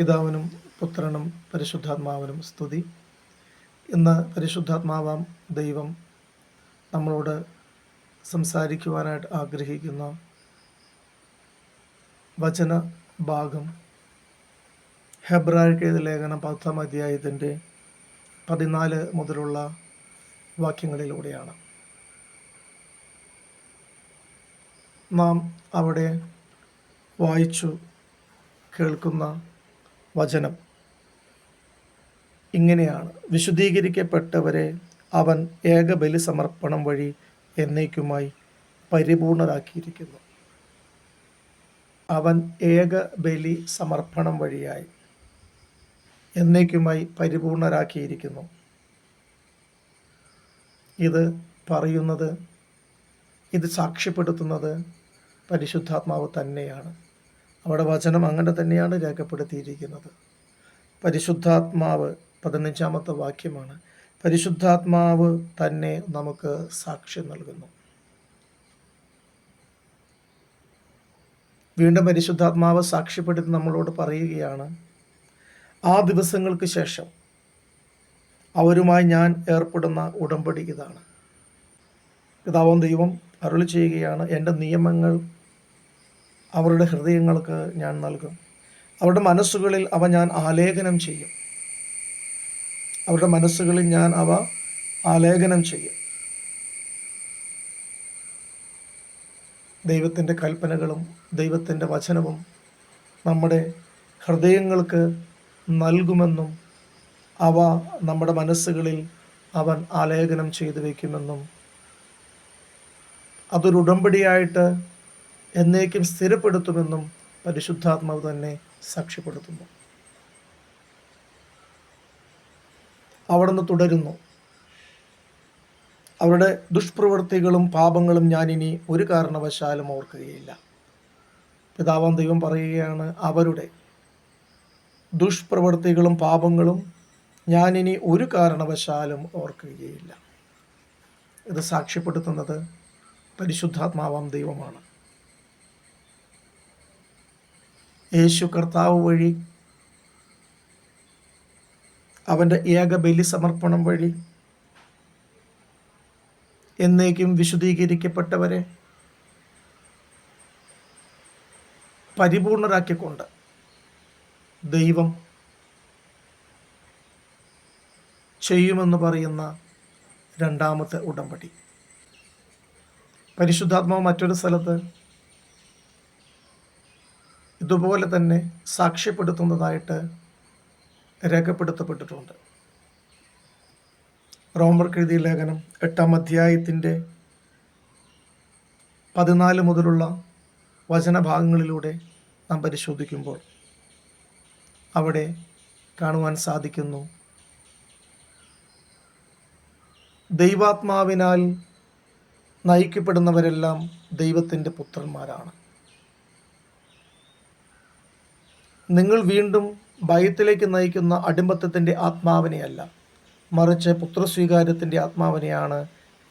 പിതാവിനും പുത്രനും പരിശുദ്ധാത്മാവിനും സ്തുതി. ഇന്ന് പരിശുദ്ധാത്മാവാം ദൈവം നമ്മളോട് സംസാരിക്കുവാനായിട്ട് ആഗ്രഹിക്കുന്ന വചന ഭാഗം ഹെബ്രായർക്ക് എഴുതിയ ലേഖനം 10-ാം അധ്യായത്തിൻ്റെ 14 മുതലുള്ള വാക്യങ്ങളിലൂടെയാണ്. നാം അവിടെ വായിച്ചു കേൾക്കുന്ന വചനം ഇങ്ങനെയാണ്: വിശുദ്ധീകരിക്കപ്പെട്ടവരെ അവൻ ഏകബലി സമർപ്പണം വഴി എന്നേക്കുമായി പരിപൂർണരാക്കിയിരിക്കുന്നു. അവൻ ഏകബലി സമർപ്പണം വഴിയായി എന്നേക്കുമായി പരിപൂർണരാക്കിയിരിക്കുന്നു. ഇത് പറയുന്നത്, ഇത് സാക്ഷ്യപ്പെടുത്തുന്നത് പരിശുദ്ധാത്മാവ് തന്നെയാണ്. അവിടെ വചനം അങ്ങനെ തന്നെയാണ് രേഖപ്പെടുത്തിയിരിക്കുന്നത്. പരിശുദ്ധാത്മാവ് 15-ാമത്തെ വാക്യമാണ്. പരിശുദ്ധാത്മാവ് തന്നെ നമുക്ക് സാക്ഷ്യം നൽകുന്നു. വീണ്ടും പരിശുദ്ധാത്മാവ് സാക്ഷ്യപ്പെടുത്തി നമ്മളോട് പറയുകയാണ്, ആ ദിവസങ്ങൾക്ക് ശേഷം അവരുമായി ഞാൻ ഏർപ്പെടുന്ന ഉടമ്പടി ഇതാണ്. പിതാവാം ദൈവം അരുളി ചെയ്യുകയാണ്, എൻ്റെ നിയമങ്ങൾ അവരുടെ ഹൃദയങ്ങൾക്ക് ഞാൻ നൽകും, അവരുടെ മനസ്സുകളിൽ അവ ഞാൻ ആലേഖനം ചെയ്യും. അവരുടെ മനസ്സുകളിൽ ഞാൻ അവ ആലേഖനം ചെയ്യും. ദൈവത്തിൻ്റെ കൽപ്പനകളും ദൈവത്തിൻ്റെ വചനവും നമ്മുടെ ഹൃദയങ്ങൾക്ക് നൽകുമെന്നും അവ നമ്മുടെ മനസ്സുകളിൽ അവൻ ആലേഖനം ചെയ്തു വയ്ക്കുമെന്നും അതൊരു ഉടമ്പടിയായിട്ട് എന്നേക്കും സ്ഥിരപ്പെടുത്തുമെന്നും പരിശുദ്ധാത്മാവ് തന്നെ സാക്ഷ്യപ്പെടുത്തുന്നു. അവിടുന്ന് തുടരുന്നു, അവരുടെ ദുഷ്പ്രവൃത്തികളും പാപങ്ങളും ഞാനിനി ഒരു കാരണവശാലും ഓർക്കുകയില്ല. പിതാവാം ദൈവം പറയുകയാണ്, അവരുടെ ദുഷ്പ്രവൃത്തികളും പാപങ്ങളും ഞാനിനി ഒരു കാരണവശാലും ഓർക്കുകയില്ല. ഇത് സാക്ഷ്യപ്പെടുത്തുന്നത് പരിശുദ്ധാത്മാവാം ദൈവമാണ്. യേശു കർത്താവ് വഴി, അവൻ്റെ ഏകബലി സമർപ്പണം വഴി എന്നേക്കും വിശുദ്ധീകരിക്കപ്പെട്ടവരെ പരിപൂർണരാക്കിക്കൊണ്ട് ദൈവം ചെയ്യുമെന്ന് പറയുന്ന രണ്ടാമത്തെ ഉടമ്പടി. പരിശുദ്ധാത്മാവ് മറ്റൊരു സ്ഥലത്ത് ഇതുപോലെ തന്നെ സാക്ഷ്യപ്പെടുത്തുന്നതായിട്ട് രേഖപ്പെടുത്തപ്പെട്ടിട്ടുണ്ട്. റോമർക്ക് എഴുതിയ ലേഖനം 8-ാം അധ്യായത്തിൻ്റെ 14 മുതലുള്ള വചനഭാഗങ്ങളിലൂടെ നാം പരിശോധിക്കുമ്പോൾ അവിടെ കാണുവാൻ സാധിക്കുന്നു, ദൈവാത്മാവിനാൽ നയിക്കപ്പെടുന്നവരെല്ലാം ദൈവത്തിൻ്റെ പുത്രന്മാരാണ്. നിങ്ങൾ വീണ്ടും ഭയത്തിലേക്ക് നയിക്കുന്ന അടിമത്തത്തിൻ്റെ ആത്മാവിനെയല്ല, മറിച്ച് പുത്രസ്വീകാര്യത്തിൻ്റെ ആത്മാവിനെയാണ്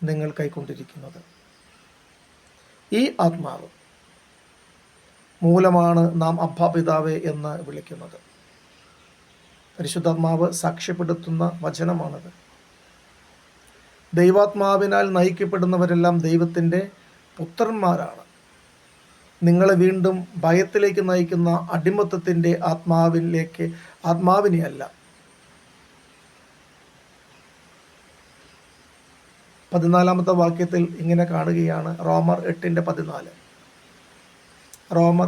നിങ്ങൾ കൈക്കൊണ്ടിരിക്കുന്നത്. ഈ ആത്മാവ് മൂലമാണ് നാം അബ്ബാ പിതാവേ എന്ന് വിളിക്കുന്നത്. പരിശുദ്ധാത്മാവ് സാക്ഷ്യപ്പെടുത്തുന്ന വചനമാണത്. ദൈവാത്മാവിനാൽ നയിക്കപ്പെടുന്നവരെല്ലാം ദൈവത്തിൻ്റെ പുത്രന്മാരാണ്. നിങ്ങളെ വീണ്ടും ഭയത്തിലേക്ക് നയിക്കുന്ന അടിമത്തത്തിൻ്റെ ആത്മാവിനെയല്ല. 14-ാമത്തെ വാക്യത്തിൽ ഇങ്ങനെ കാണുകയാണ്, റോമർ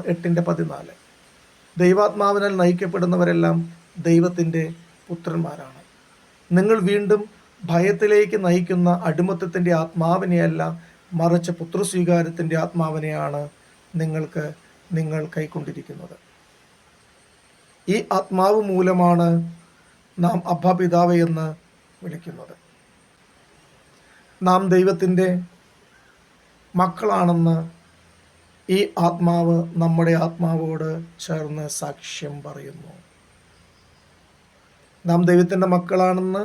8:14. ദൈവാത്മാവിനാൽ നയിക്കപ്പെടുന്നവരെല്ലാം ദൈവത്തിൻ്റെ പുത്രന്മാരാണ്. നിങ്ങൾ വീണ്ടും ഭയത്തിലേക്ക് നയിക്കുന്ന അടിമത്തത്തിൻ്റെ ആത്മാവിനെയല്ല, മറിച്ച് പുത്രസ്വീകാരത്തിൻ്റെ ആത്മാവിനെയാണ് നിങ്ങൾ കൈക്കൊണ്ടിരിക്കുന്നത്. ഈ ആത്മാവ് മൂലമാണ് നാം അബ്ബാ പിതാവേ എന്ന് വിളിക്കുന്നത്. നാം ദൈവത്തിൻ്റെ മക്കളാണെന്ന് ഈ ആത്മാവ് നമ്മുടെ ആത്മാവോട് ചേർന്ന് സാക്ഷ്യം പറയുന്നു. നാം ദൈവത്തിൻ്റെ മക്കളാണെന്ന്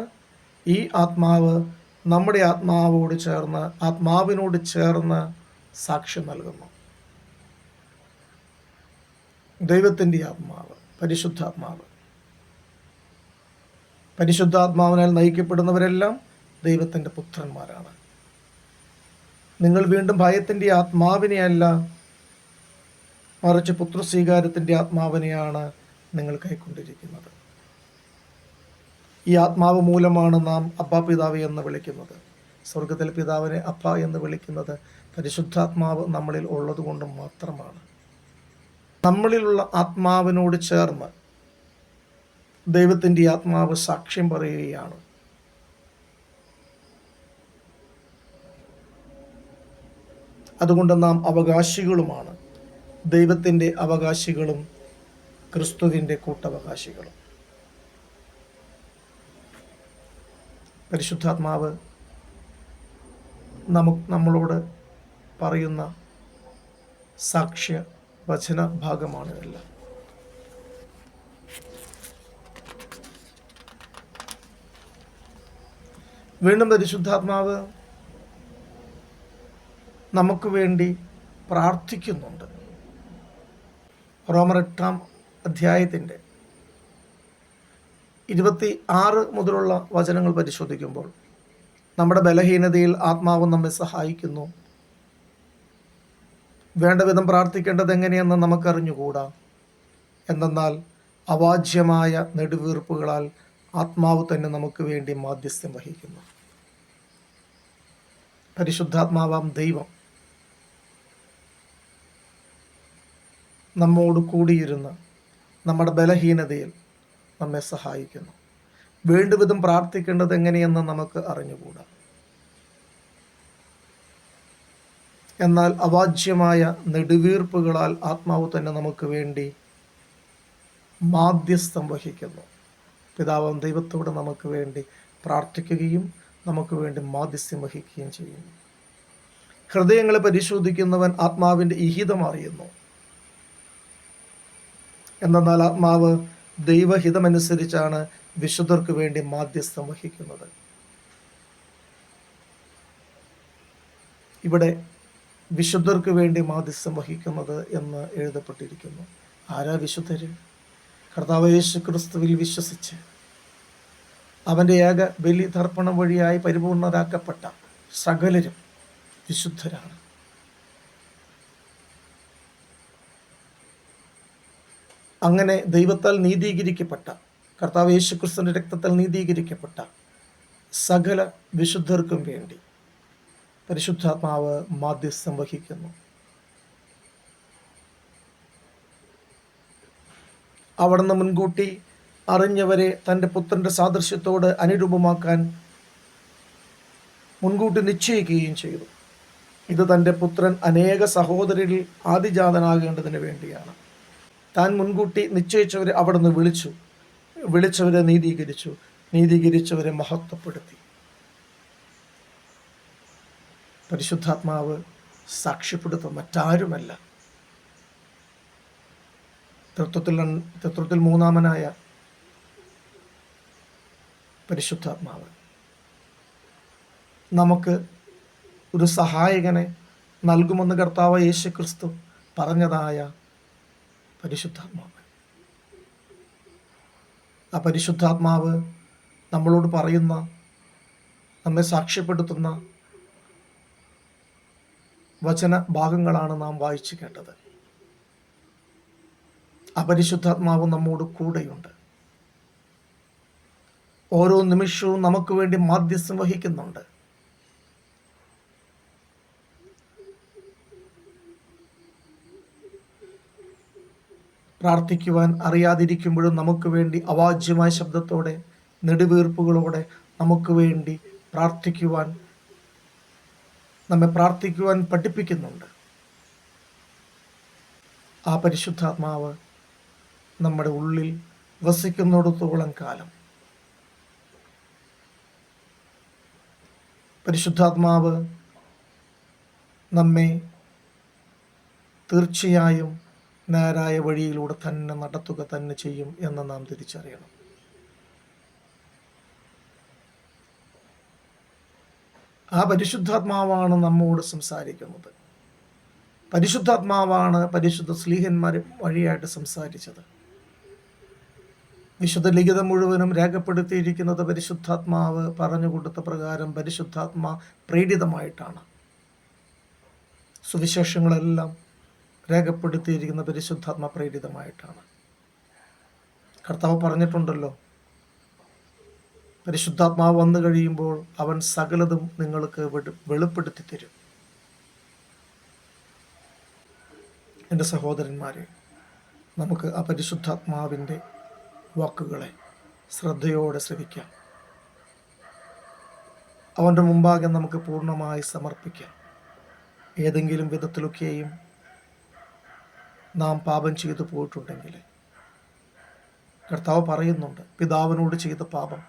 ഈ ആത്മാവ് നമ്മുടെ ആത്മാവിനോട് ചേർന്ന് സാക്ഷ്യം നൽകുന്നു. ദൈവത്തിൻ്റെ ആത്മാവ് പരിശുദ്ധാത്മാവ്. പരിശുദ്ധാത്മാവിനാൽ നയിക്കപ്പെടുന്നവരെല്ലാം ദൈവത്തിൻ്റെ പുത്രന്മാരാണ്. നിങ്ങൾ വീണ്ടും ഭയത്തിൻ്റെ ആത്മാവിനെയല്ല, മറിച്ച് പുത്രസ്വീകാരത്തിൻ്റെ ആത്മാവിനെയാണ് നിങ്ങൾ കൈക്കൊണ്ടിരിക്കുന്നത്. ഈ ആത്മാവ് മൂലമാണ് നാം അബ്ബാ പിതാവ് എന്ന് വിളിക്കുന്നത്. സ്വർഗത്തിലെ പിതാവിനെ അപ്പ എന്ന് വിളിക്കുന്നത് പരിശുദ്ധാത്മാവ് നമ്മളിൽ ഉള്ളത് കൊണ്ട് മാത്രമാണ്. നമ്മളിലുള്ള ആത്മാവിനോട് ചേർന്ന് ദൈവത്തിൻ്റെ ആത്മാവ് സാക്ഷ്യം പറയുകയാണ്. അതുകൊണ്ട് നാം അവകാശികളുമാണ്, ദൈവത്തിൻ്റെ അവകാശികളും ക്രിസ്തുവിൻ്റെ കൂട്ടവകാശികളും. പരിശുദ്ധാത്മാവ് നമ്മളോട് പറയുന്ന സാക്ഷ്യ വചന ഭാഗമാണ് ഇതെല്ലാം. വീണ്ടും പരിശുദ്ധാത്മാവ് നമുക്ക് വേണ്ടി പ്രാർത്ഥിക്കുന്നുണ്ട്. റോമർ 8-ാം അധ്യായത്തിൻ്റെ 26 മുതലുള്ള വചനങ്ങൾ പരിശോധിക്കുമ്പോൾ നമ്മുടെ ബലഹീനതയിൽ ആത്മാവ് നമ്മെ സഹായിക്കുന്നു. വേണ്ട വിധം പ്രാർത്ഥിക്കേണ്ടത് എങ്ങനെയെന്ന് നമുക്കറിഞ്ഞുകൂടാ. എന്തെന്നാൽ അവാച്യമായ നെടുവീർപ്പുകളാൽ ആത്മാവ് തന്നെ നമുക്ക് വേണ്ടി മാധ്യസ്ഥ്യം വഹിക്കുന്നു. പരിശുദ്ധാത്മാവാം ദൈവം നമ്മോട് കൂടിയിരുന്ന് നമ്മുടെ ബലഹീനതയിൽ നമ്മെ സഹായിക്കുന്നു. വേണ്ടുവിധം പ്രാർത്ഥിക്കേണ്ടത് എങ്ങനെയെന്ന് നമുക്ക് അറിഞ്ഞുകൂടാ. എന്നാൽ അവാച്യമായ നെടുവീർപ്പുകളാൽ ആത്മാവ് തന്നെ നമുക്ക് വേണ്ടി മാധ്യസ്ഥം വഹിക്കുന്നു. പിതാവാം ദൈവത്തോട് നമുക്ക് വേണ്ടി പ്രാർത്ഥിക്കുകയും നമുക്ക് വേണ്ടി മാധ്യസ്ഥ്യം വഹിക്കുകയും ചെയ്യുന്നു. ഹൃദയങ്ങളെ പരിശോധിക്കുന്നവൻ ആത്മാവിൻ്റെ ഇഹിതം അറിയുന്നു. എന്നാൽ ആത്മാവ് ദൈവഹിതമനുസരിച്ചാണ് വിശുദ്ധർക്ക് വേണ്ടി മാധ്യസ്ഥം വഹിക്കുന്നത്. ഇവിടെ വിശുദ്ധർക്ക് വേണ്ടി മാധ്യസ്ഥം വഹിക്കുന്നത് എന്ന് എഴുതപ്പെട്ടിരിക്കുന്നു. ആരാ വിശുദ്ധര്? കർത്താവ് യേശു ക്രിസ്തുവിൽ വിശ്വസിച്ച് അവൻ്റെ ഏക ബലി തർപ്പണം വഴിയായി പരിപൂർണരാക്കപ്പെട്ട സകലരും വിശുദ്ധരാണ്. അങ്ങനെ ദൈവത്താൽ നീതീകരിക്കപ്പെട്ട, കർത്താവ് യേശു ക്രിസ്തുവിൻ്റെ രക്തത്താൽ നീതീകരിക്കപ്പെട്ട സകല വിശുദ്ധർക്കും വേണ്ടി പരിശുദ്ധാത്മാവ് മാധ്യസ്ഥം വഹിക്കുന്നു. അവിടുന്ന് മുൻകൂട്ടി അറിഞ്ഞവരെ തൻ്റെ പുത്രൻ്റെ സാദൃശ്യത്തോട് അനുരൂപമാക്കാൻ മുൻകൂട്ടി നിശ്ചയിക്കുകയും ചെയ്തു. ഇത് തൻ്റെ പുത്രൻ അനേക സഹോദരരിൽ ആദിജാതനാകേണ്ടതിന് വേണ്ടിയാണ്. താൻ മുൻകൂട്ടി നിശ്ചയിച്ചവരെ അവിടുന്ന് വിളിച്ചവരെ നീതീകരിച്ചവരെ മഹത്വപ്പെടുത്തി. പരിശുദ്ധാത്മാവ് സാക്ഷ്യപ്പെടുത്തും മറ്റാരുമല്ല, തത്വത്തിൽ മൂന്നാമനായ പരിശുദ്ധാത്മാവ്. നമുക്ക് ഒരു സഹായകനെ നൽകുമെന്ന് കർത്താവ് യേശു ക്രിസ്തു പറഞ്ഞതായ പരിശുദ്ധാത്മാവ്. ആ പരിശുദ്ധാത്മാവ് നമ്മളോട് പറയുന്ന, നമ്മെ സാക്ഷ്യപ്പെടുത്തുന്ന വചന ഭാഗങ്ങളാണ് നാം വായിച്ചു കേട്ടത്. ആ പരിശുദ്ധാത്മാവ് നമ്മോട് കൂടെയുണ്ട്. ഓരോ നിമിഷവും നമുക്ക് വേണ്ടി മാധ്യസ്ഥം വഹിക്കുന്നുണ്ട്. പ്രാർത്ഥിക്കുവാൻ അറിയാതിരിക്കുമ്പോഴും നമുക്ക് വേണ്ടി അവാച്യമായ ശബ്ദത്തോടെ നെടുവീർപ്പുകളോടെ നമുക്ക് വേണ്ടി നമ്മെ പ്രാർത്ഥിക്കുവാൻ പഠിപ്പിക്കുന്നുണ്ട്. ആ പരിശുദ്ധാത്മാവ് നമ്മുടെ ഉള്ളിൽ വസിക്കുന്നിടത്തോളം കാലം പരിശുദ്ധാത്മാവ് നമ്മെ തീർച്ചയായും നേരായ വഴിയിലൂടെ തന്നെ നടത്തുക തന്നെ ചെയ്യും എന്ന് നാം തിരിച്ചറിയണം. ആ പരിശുദ്ധാത്മാവാണ് നമ്മോട് സംസാരിക്കുന്നത്. പരിശുദ്ധാത്മാവാണ് പരിശുദ്ധ സ്ലീഹന്മാർ വഴിയായിട്ട് സംസാരിച്ചത്. വിശുദ്ധ ലിഖിതം മുഴുവനും രേഖപ്പെടുത്തിയിരിക്കുന്നത് പരിശുദ്ധാത്മാവ് പറഞ്ഞു കൊടുത്ത പ്രകാരം പരിശുദ്ധാത്മാ പ്രേരിതമായിട്ടാണ്. സുവിശേഷങ്ങളെല്ലാം രേഖപ്പെടുത്തിയിരിക്കുന്ന പരിശുദ്ധാത്മാ പ്രേരിതമായിട്ടാണ്. കർത്താവ് പറഞ്ഞിട്ടുണ്ടല്ലോ, പരിശുദ്ധാത്മാവ് വന്നു കഴിയുമ്പോൾ അവൻ സകലതും നിങ്ങൾക്ക് വെളിപ്പെടുത്തി തരും. എൻ്റെ സഹോദരന്മാരെ, നമുക്ക് ആ പരിശുദ്ധാത്മാവിൻ്റെ വാക്കുകളെ ശ്രദ്ധയോടെ ശ്രവിക്കാം. അവൻ്റെ മുമ്പാകെ നമുക്ക് പൂർണ്ണമായി സമർപ്പിക്കാം. ഏതെങ്കിലും വിധത്തിലൊക്കെയും നാം പാപം ചെയ്തു പോയിട്ടുണ്ടെങ്കിൽ കർത്താവ് പറയുന്നുണ്ട്, പിതാവിനോട് ചെയ്ത പാപം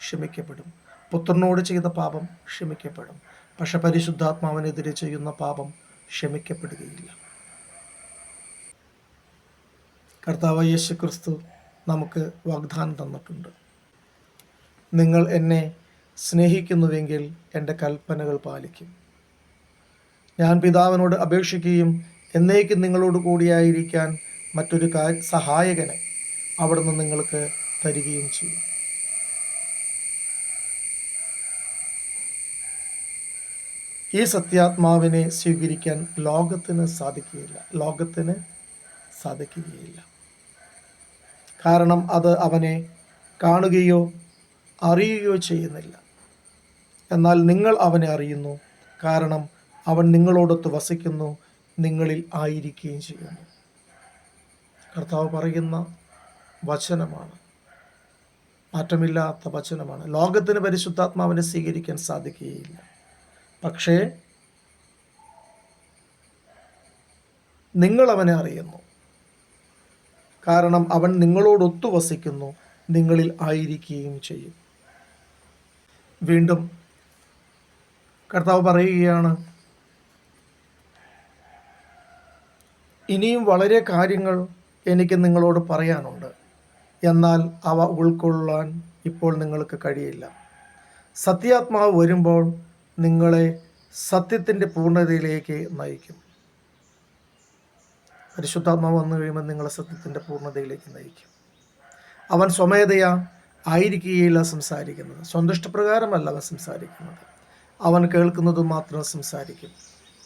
ക്ഷമിക്കപ്പെടും, പുത്രനോട് ചെയ്ത പാപം ക്ഷമിക്കപ്പെടും. പക്ഷെ പരിശുദ്ധാത്മാവിനെതിരെ ചെയ്യുന്ന പാപം ക്ഷമിക്കപ്പെടുകയില്ല. കർത്താവ് യേശു ക്രിസ്തു നമുക്ക് വാഗ്ദാനം തന്നിട്ടുണ്ട്, നിങ്ങൾ എന്നെ സ്നേഹിക്കുന്നുവെങ്കിൽ എൻ്റെ കൽപ്പനകൾ പാലിക്കും. ഞാൻ പിതാവിനോട് അപേക്ഷിക്കുകയും എന്നേക്കും നിങ്ങളോട് കൂടിയായിരിക്കാൻ മറ്റൊരു സഹായകനെ അവിടുന്ന് നിങ്ങൾക്ക് തരികയും ചെയ്യും. ഈ സത്യാത്മാവിനെ സ്വീകരിക്കാൻ ലോകത്തിന് സാധിക്കുകയില്ല. കാരണം അത് അവനെ കാണുകയോ അറിയുകയോ ചെയ്യുന്നില്ല. എന്നാൽ നിങ്ങൾ അവനെ അറിയുന്നു, കാരണം അവൻ നിങ്ങളോടൊത്ത് വസിക്കുന്നു, നിങ്ങളിൽ ആയിരിക്കുകയും ചെയ്യുന്നു. കർത്താവ് പറയുന്ന വചനമാണ്, മാറ്റമില്ലാത്ത വചനമാണ്. ലോകത്തിന് പരിശുദ്ധാത്മാവിനെ സ്വീകരിക്കാൻ സാധിക്കുകയില്ല. പക്ഷേ നിങ്ങൾ അവനെ അറിയുന്നു, കാരണം അവൻ നിങ്ങളോടൊത്തു വസിക്കുന്നു, നിങ്ങളിൽ ആയിരിക്കുകയും ചെയ്യും. വീണ്ടും കർത്താവ് പറയുകയാണ്, ഇനിയും വളരെ കാര്യങ്ങൾ എനിക്ക് നിങ്ങളോട് പറയാനുണ്ട്, എന്നാൽ അവ ഉൾക്കൊള്ളാൻ ഇപ്പോൾ നിങ്ങൾക്ക് കഴിയില്ല. സത്യാത്മാവ് വരുമ്പോൾ നിങ്ങളെ സത്യത്തിൻ്റെ പൂർണ്ണതയിലേക്ക് നയിക്കും. പരിശുദ്ധാത്മാവ് വന്നു കഴിയുമ്പോൾ നിങ്ങളെ സത്യത്തിൻ്റെ പൂർണ്ണതയിലേക്ക് നയിക്കും. അവൻ സ്വമേധയാ ആയിരിക്കുകയില്ല സംസാരിക്കുന്നത്, സ്വന്തം ഇഷ്ടപ്രകാരമല്ല അവൻ സംസാരിക്കുന്നത്. അവൻ കേൾക്കുന്നത് മാത്രം സംസാരിക്കും.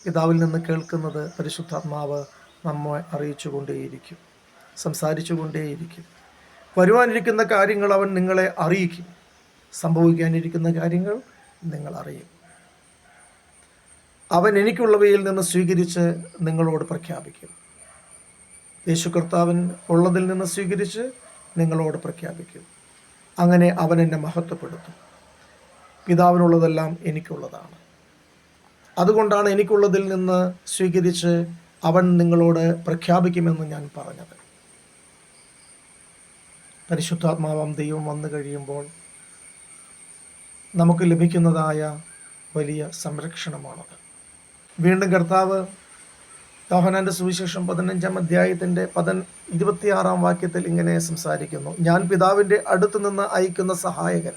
പിതാവിൽ നിന്ന് കേൾക്കുന്നത് പരിശുദ്ധാത്മാവ് നമ്മെ അറിയിച്ചുകൊണ്ടേയിരിക്കും, സംസാരിച്ചുകൊണ്ടേയിരിക്കും. വരുവാനിരിക്കുന്ന കാര്യങ്ങൾ അവൻ നിങ്ങളെ അറിയിക്കും, സംഭവിക്കാനിരിക്കുന്ന കാര്യങ്ങൾ നിങ്ങൾ അറിയും. അവൻ എനിക്കുള്ളവയിൽ നിന്ന് സ്വീകരിച്ച് നിങ്ങളോട് പ്രഖ്യാപിക്കും. യേശു കർത്താവിൻ ഉള്ളതിൽ നിന്ന് സ്വീകരിച്ച് നിങ്ങളോട് പ്രഖ്യാപിക്കും. അങ്ങനെ അവൻ എന്നെ മഹത്വപ്പെടുത്തും. പിതാവിനുള്ളതെല്ലാം എനിക്കുള്ളതാണ്. അതുകൊണ്ടാണ് എനിക്കുള്ളതിൽ നിന്ന് സ്വീകരിച്ച് അവൻ നിങ്ങളോട് പ്രഖ്യാപിക്കുമെന്ന് ഞാൻ പറഞ്ഞത്. പരിശുദ്ധാത്മാവാം ദൈവം വന്നു കഴിയുമ്പോൾ നമുക്ക് ലഭിക്കുന്നതായ വലിയ സംരക്ഷണമാണത്. വീണ്ടും കർത്താവ് യോഹന്നാന്റെ സുവിശേഷം 15-ാം അധ്യായത്തിൻ്റെ 26-ാം വാക്യത്തിൽ ഇങ്ങനെ സംസാരിക്കുന്നു, ഞാൻ പിതാവിൻ്റെ അടുത്ത് നിന്ന് അയക്കുന്ന സഹായകൻ,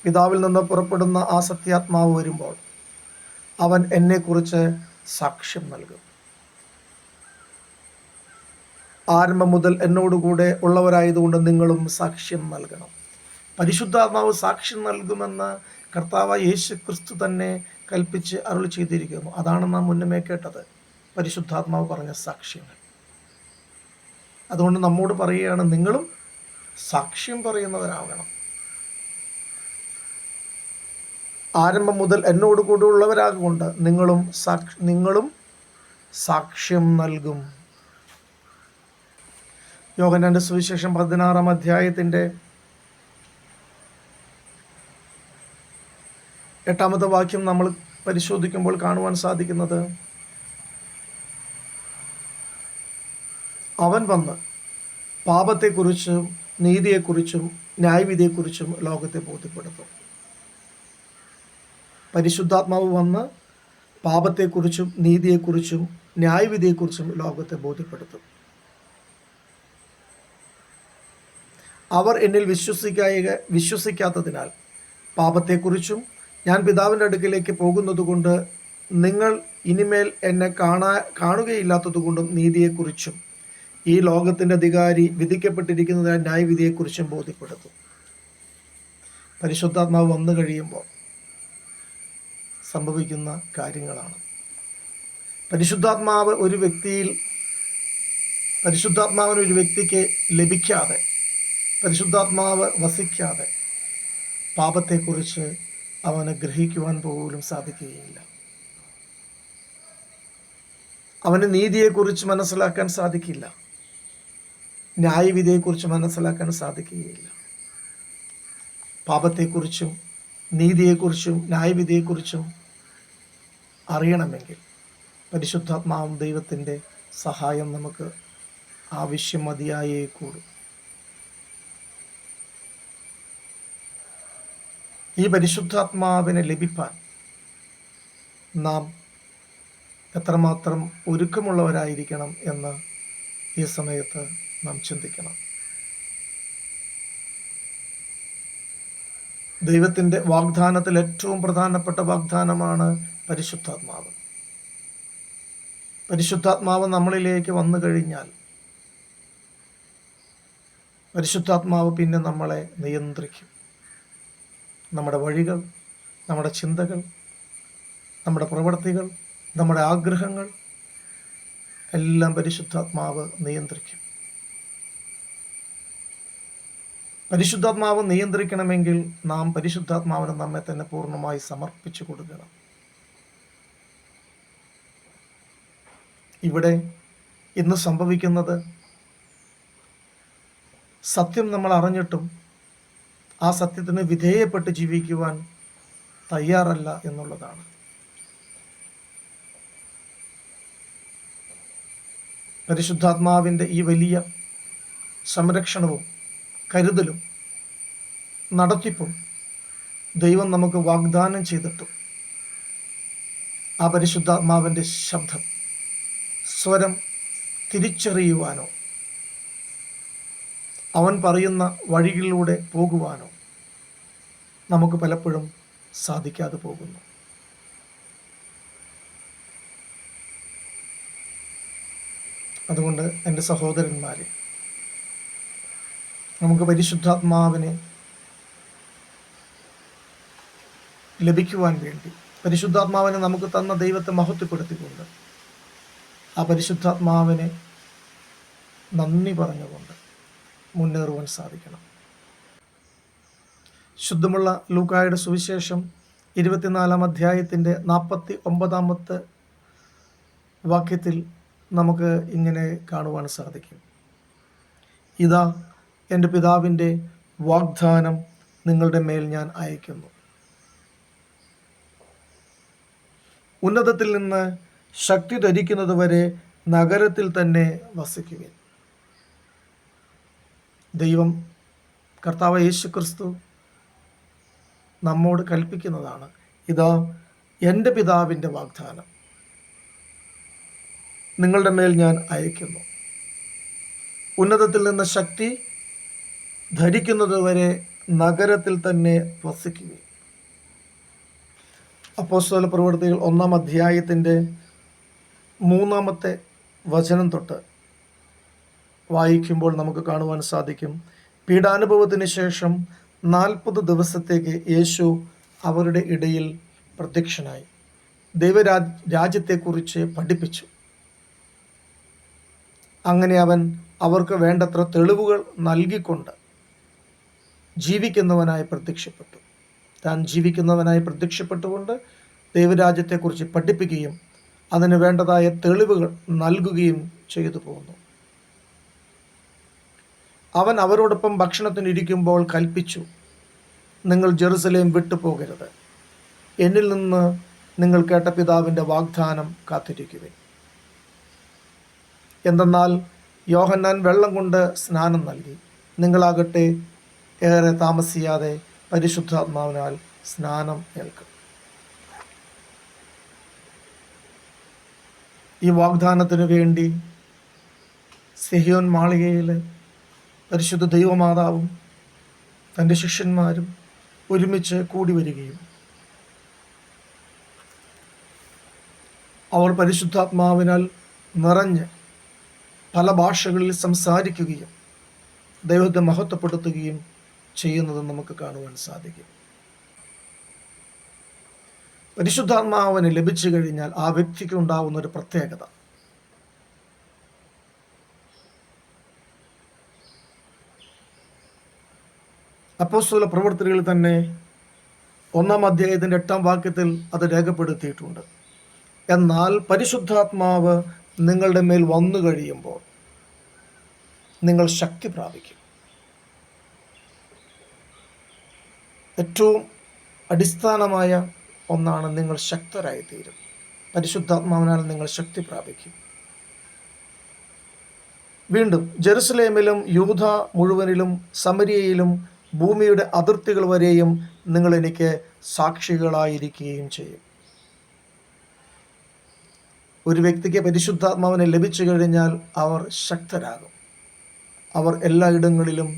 പിതാവിൽ നിന്ന് പുറപ്പെടുന്ന ആ സത്യാത്മാവ് വരുമ്പോൾ അവൻ എന്നെക്കുറിച്ച് സാക്ഷ്യം നൽകും. ആരംഭം മുതൽ എന്നോടുകൂടെ ഉള്ളവരായതുകൊണ്ട് നിങ്ങളും സാക്ഷ്യം നൽകണം. പരിശുദ്ധാത്മാവ് സാക്ഷ്യം നൽകുമെന്ന് കർത്താവ് യേശു ക്രിസ്തു തന്നെ കൽപ്പിച്ച് അരുളി ചെയ്തിരിക്കുന്നു. അതാണ് നാം മുന്നമേ കേട്ടത്, പരിശുദ്ധാത്മാവ് പറഞ്ഞ സാക്ഷ്യങ്ങൾ. അതുകൊണ്ട് നമ്മോട് പറയുകയാണ്, നിങ്ങളും സാക്ഷ്യം പറയുന്നവരാകണം. ആരംഭം മുതൽ എന്നോട് കൂടെ ഉള്ളവരാകൊണ്ട് നിങ്ങളും സാക്ഷ്യം നൽകും. യോഹന്നാന്റെ സുവിശേഷം 16-ാം അധ്യായത്തിൻ്റെ 8-ാമത്തെ വാക്യം നമ്മൾ പരിശോധിക്കുമ്പോൾ കാണുവാൻ സാധിക്കുന്നത്, അവൻ വന്ന് പാപത്തെക്കുറിച്ചും നീതിയെക്കുറിച്ചും ന്യായവിധിയെക്കുറിച്ചും ലോകത്തെ ബോധ്യപ്പെടുത്തും. പരിശുദ്ധാത്മാവ് വന്ന് പാപത്തെക്കുറിച്ചും നീതിയെക്കുറിച്ചും ന്യായവിധിയെക്കുറിച്ചും ലോകത്തെ ബോധ്യപ്പെടുത്തും. അവർ എന്നിൽ വിശ്വസിക്കാത്തതിനാൽ പാപത്തെക്കുറിച്ചും ഞാൻ പിതാവിൻ്റെ അടുക്കിലേക്ക് പോകുന്നതുകൊണ്ട് നിങ്ങൾ ഇനിമേൽ എന്നെ കാണുകയില്ലാത്തതുകൊണ്ടും നീതിയെക്കുറിച്ചും ഈ ലോകത്തിൻ്റെ അധികാരി വിധിക്കപ്പെട്ടിരിക്കുന്നതായ ന്യായവിധിയെക്കുറിച്ചും ബോധ്യപ്പെടുത്തും. പരിശുദ്ധാത്മാവ് വന്നു കഴിയുമ്പോൾ സംഭവിക്കുന്ന കാര്യങ്ങളാണ്. പരിശുദ്ധാത്മാവിന് ഒരു വ്യക്തിക്ക് ലഭിക്കാതെ, പരിശുദ്ധാത്മാവ് വസിക്കാതെ പാപത്തെക്കുറിച്ച് അവന് ഗ്രഹിക്കുവാൻ പോലും സാധിക്കുകയില്ല. അവന് നീതിയെക്കുറിച്ച് മനസ്സിലാക്കാൻ സാധിക്കില്ല, ന്യായവിധിയെക്കുറിച്ച് മനസ്സിലാക്കാൻ സാധിക്കുകയില്ല. പാപത്തെക്കുറിച്ചും നീതിയെക്കുറിച്ചും ന്യായവിധിയെക്കുറിച്ചും അറിയണമെങ്കിൽ പരിശുദ്ധാത്മാവും ദൈവത്തിൻ്റെ സഹായം നമുക്ക് ആവശ്യം മതിയായേ കൂടും. ഈ പരിശുദ്ധാത്മാവിനെ ലഭിപ്പാൻ നാം എത്രമാത്രം ഒരുക്കമുള്ളവരായിരിക്കണം എന്ന് ഈ സമയത്ത് നാം ചിന്തിക്കണം. ദൈവത്തിൻ്റെ വാഗ്ദാനത്തിൽ ഏറ്റവും പ്രധാനപ്പെട്ട വാഗ്ദാനമാണ് പരിശുദ്ധാത്മാവ്. പരിശുദ്ധാത്മാവ് നമ്മളിലേക്ക് വന്നു കഴിഞ്ഞാൽ പരിശുദ്ധാത്മാവ് പിന്നെ നമ്മളെ നിയന്ത്രിക്കും. നമ്മുടെ വഴികൾ, നമ്മുടെ ചിന്തകൾ, നമ്മുടെ പ്രവൃത്തികൾ, നമ്മുടെ ആഗ്രഹങ്ങൾ എല്ലാം പരിശുദ്ധാത്മാവ് നിയന്ത്രിക്കും. പരിശുദ്ധാത്മാവ് നിയന്ത്രിക്കണമെങ്കിൽ നാം പരിശുദ്ധാത്മാവിന് നമ്മെ തന്നെ പൂർണ്ണമായി സമർപ്പിച്ചു കൊടുക്കണം. ഇവിടെ ഇന്ന് സംഭവിക്കുന്നത് സത്യം നമ്മൾ അറിഞ്ഞിട്ടും ആ സത്യത്തിന് വിധേയപ്പെട്ട് ജീവിക്കുവാൻ തയ്യാറല്ല എന്നുള്ളതാണ്. പരിശുദ്ധാത്മാവിൻ്റെ ഈ വലിയ സംരക്ഷണവും കരുതലും നടത്തിപ്പും ദൈവം നമുക്ക് വാഗ്ദാനം ചെയ്തിട്ടും ആ പരിശുദ്ധാത്മാവിൻ്റെ ശബ്ദം, സ്വരം തിരിച്ചറിയുവാനോ അവൻ പറയുന്ന വഴികളിലൂടെ പോകുവാനോ നമുക്ക് പലപ്പോഴും സാധിക്കാതെ പോകുന്നു. അതുകൊണ്ട് എൻ്റെ സഹോദരന്മാരെ, നമുക്ക് പരിശുദ്ധാത്മാവിനെ ലഭിക്കുവാൻ വേണ്ടി, പരിശുദ്ധാത്മാവിനെ നമുക്ക് തന്ന ദൈവത്തെ മഹത്വപ്പെടുത്തിക്കൊണ്ട്, ആ പരിശുദ്ധാത്മാവിനെ നന്ദി പറഞ്ഞുകൊണ്ട് മുന്നേറുവാൻ സാധിക്കണം. ശുദ്ധമുള്ള ലൂക്കായുടെ സുവിശേഷം 24-ാം അധ്യായത്തിൻ്റെ 49-ാമത്തെ വാക്യത്തിൽ നമുക്ക് ഇങ്ങനെ കാണുവാൻ സാധിക്കും: ഇതാ എൻ്റെ പിതാവിൻ്റെ വാഗ്ദാനം നിങ്ങളുടെ മേൽ ഞാൻ അയക്കുന്നു. ഉന്നതത്തിൽ നിന്ന് ശക്തി ധരിക്കുന്നതുവരെ നഗരത്തിൽ തന്നെ വസിക്കുവിൻ. ദൈവം കർത്താവ് യേശുക്രിസ്തു നമ്മോട് കൽപ്പിക്കുന്നതാണ്: ഇതാ എൻ്റെ പിതാവിൻ്റെ വാഗ്ദാനം നിങ്ങളുടെ മേൽ ഞാൻ അയക്കുന്നു. ഉന്നതത്തിൽ നിന്ന് ശക്തി ധരിക്കുന്നതുവരെ നഗരത്തിൽ തന്നെ വസിക്കുക. അപ്പോസ്തല പ്രവൃത്തികൾ 1-ാം അധ്യായത്തിൻ്റെ 3-ാമത്തെ വചനം തൊട്ട് വായിക്കുമ്പോൾ നമുക്ക് കാണുവാൻ സാധിക്കും: പീഡാനുഭവത്തിന് ശേഷം 40 ദിവസത്തേക്ക് യേശു അവരുടെ ഇടയിൽ പ്രത്യക്ഷനായി ദൈവരാജ്യത്തെക്കുറിച്ച് പഠിപ്പിച്ചു. അങ്ങനെ അവൻ അവർക്ക് വേണ്ടത്ര തെളിവുകൾ നൽകിക്കൊണ്ട് ജീവിക്കുന്നവനായി പ്രത്യക്ഷപ്പെട്ടു. താൻ ജീവിക്കുന്നവനായി പ്രത്യക്ഷപ്പെട്ടുകൊണ്ട് ദൈവരാജ്യത്തെക്കുറിച്ച് പഠിപ്പിക്കുകയും അതിന് വേണ്ടതായ തെളിവുകൾ നൽകുകയും ചെയ്തു പോകുന്നു. അവൻ അവരോടൊപ്പം ഭക്ഷണത്തിനിരിക്കുമ്പോൾ കൽപ്പിച്ചു: നിങ്ങൾ ജെറുസലേം വിട്ടു പോകരുത്. എന്നിൽ നിന്ന് നിങ്ങൾ കേട്ട പിതാവിൻ്റെ വാഗ്ദാനം കാത്തിരിക്കുവിൻ. എന്തെന്നാൽ യോഹന്നാൻ വെള്ളം കൊണ്ട് സ്നാനം നൽകി, നിങ്ങളാകട്ടെ ഏറെ താമസിയാതെ പരിശുദ്ധാത്മാവിനാൽ സ്നാനം ഏൽക്കും. ഈ വാഗ്ദാനത്തിനു വേണ്ടി സിഹിയോൻ മാളികയിൽ പരിശുദ്ധ ദൈവമാതാവും തൻ്റെ ശിഷ്യന്മാരും ഒരുമിച്ച് കൂടി വരികയും അവർ പരിശുദ്ധാത്മാവിനാൽ നിറഞ്ഞ് പല ഭാഷകളിൽ സംസാരിക്കുകയും ദൈവത്തെ മഹത്വപ്പെടുത്തുകയും ചെയ്യുന്നത് നമുക്ക് കാണുവാൻ സാധിക്കും. പരിശുദ്ധാത്മാവിനെ ലഭിച്ചു കഴിഞ്ഞാൽ ആ വ്യക്തിക്ക് ഉണ്ടാവുന്ന ഒരു പ്രത്യേകത, അപ്പോസ്തല പ്രവർത്തനങ്ങളിൽ തന്നെ 1-ാം അധ്യായത്തിൻ്റെ 8-ാം വാക്യത്തിൽ അത് രേഖപ്പെടുത്തിയിട്ടുണ്ട്. എന്നാൽ പരിശുദ്ധാത്മാവ് നിങ്ങളുടെ മേൽ വന്നു കഴിയുമ്പോൾ നിങ്ങൾ ശക്തി പ്രാപിക്കും. ഏറ്റവും അടിസ്ഥാനമായ ഒന്നാണ്, നിങ്ങൾ ശക്തരായിത്തീരും. പരിശുദ്ധാത്മാവിനാൽ നിങ്ങൾ ശക്തി പ്രാപിക്കും. വീണ്ടും ജെറുസലേമിലും യൂദ മുഴുവനിലും സമരിയയിലും ഭൂമിയുടെ അതിർത്തികൾ വരെയും നിങ്ങൾ എനിക്ക് സാക്ഷികളായിരിക്കുകയും ചെയ്യും. ഒരു വ്യക്തിക്ക് പരിശുദ്ധാത്മാവിനെ ലഭിച്ചു കഴിഞ്ഞാൽ അവർ ശക്തരാകും. അവർ എല്ലായിടങ്ങളിലും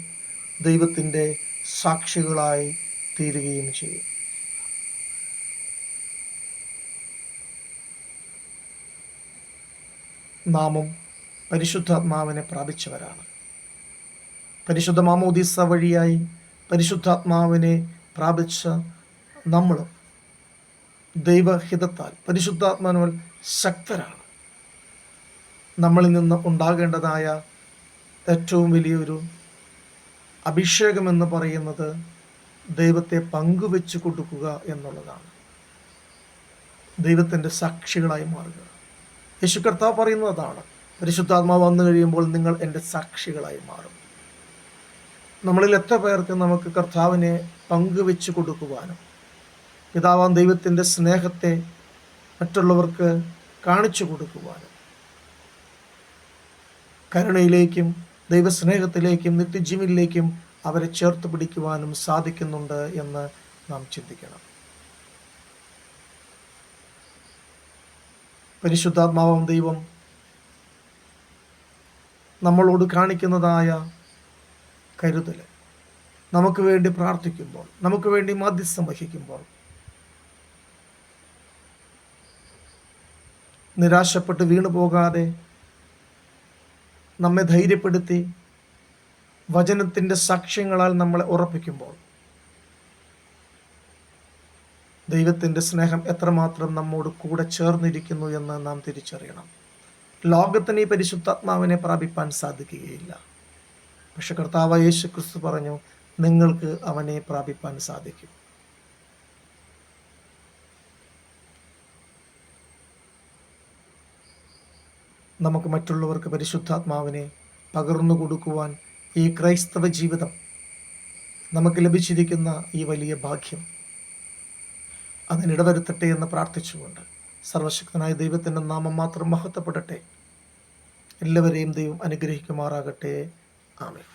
ദൈവത്തിൻ്റെ സാക്ഷികളായി തീരുകയും ചെയ്യും. നാമും പരിശുദ്ധാത്മാവിനെ പ്രാപിച്ചവരാണ്. പരിശുദ്ധ മാമോദീസ വഴിയായി പരിശുദ്ധാത്മാവിനെ പ്രാപിച്ച നമ്മളും ദൈവഹിതത്താൽ പരിശുദ്ധാത്മാവിനാൽ ശക്തരാണ്. നമ്മളിൽ നിന്ന് ഉണ്ടാകേണ്ടതായ ഏറ്റവും വലിയൊരു അഭിഷേകമെന്ന് പറയുന്നത് ദൈവത്തെ പങ്കുവെച്ച് കൊടുക്കുക എന്നുള്ളതാണ്. ദൈവത്തിൻ്റെ സാക്ഷികളായി മാറുക. യേശു കർത്താവ് പറയുന്നതാണ്, പരിശുദ്ധാത്മാവ് വന്നു കഴിയുമ്പോൾ നിങ്ങൾ എൻ്റെ സാക്ഷികളായി മാറും. നമ്മളിൽ എത്ര പേർക്ക് നമുക്ക് കർത്താവിനെ പങ്കുവെച്ച് കൊടുക്കുവാനും പിതാവാം ദൈവത്തിൻ്റെ സ്നേഹത്തെ മറ്റുള്ളവർക്ക് കാണിച്ചു കൊടുക്കുവാനും കരുണയിലേക്കും ദൈവസ്നേഹത്തിലേക്കും നിത്യജീവനിലേക്കും അവരെ ചേർത്ത് പിടിക്കുവാനും സാധിക്കുന്നുണ്ട് എന്ന് നാം ചിന്തിക്കണം. പരിശുദ്ധാത്മാവാം ദൈവം നമ്മളോട് കാണിക്കുന്നതായ കരുതൽ, നമുക്ക് വേണ്ടി പ്രാർത്ഥിക്കുമ്പോൾ, നമുക്ക് വേണ്ടി മാധ്യസ്ഥം വഹിക്കുമ്പോൾ നിരാശപ്പെട്ട് വീണു പോകാതെ നമ്മെ ധൈര്യപ്പെടുത്തി വചനത്തിൻ്റെ സാക്ഷ്യങ്ങളാൽ നമ്മളെ ഉറപ്പിക്കുമ്പോൾ ദൈവത്തിൻ്റെ സ്നേഹം എത്രമാത്രം നമ്മോട് കൂടെ ചേർന്നിരിക്കുന്നു എന്ന് നാം തിരിച്ചറിയണം. ലോകത്തിന് ഈ പരിശുദ്ധാത്മാവിനെ പ്രാപിപ്പാൻ സാധിക്കുകയില്ല. പക്ഷെ കർത്താവ് യേശു ക്രിസ്തു പറഞ്ഞു, നിങ്ങൾക്ക് അവനെ പ്രാപിപ്പാൻ സാധിക്കും. നമുക്ക് മറ്റുള്ളവർക്ക് പരിശുദ്ധാത്മാവിനെ പകർന്നു കൊടുക്കുവാൻ ഈ ക്രൈസ്തവ ജീവിതം നമുക്ക് ലഭിച്ചിരിക്കുന്ന ഈ വലിയ ഭാഗ്യം അതിനിടവരുത്തട്ടെ എന്ന് പ്രാർത്ഥിച്ചുകൊണ്ട് സർവശക്തനായ ദൈവത്തിൻ്റെ നാമം മാത്രം മഹത്വപ്പെടട്ടെ. എല്ലാവരെയും ദൈവം അനുഗ്രഹിക്കുമാറാകട്ടെ. ആമേൻ.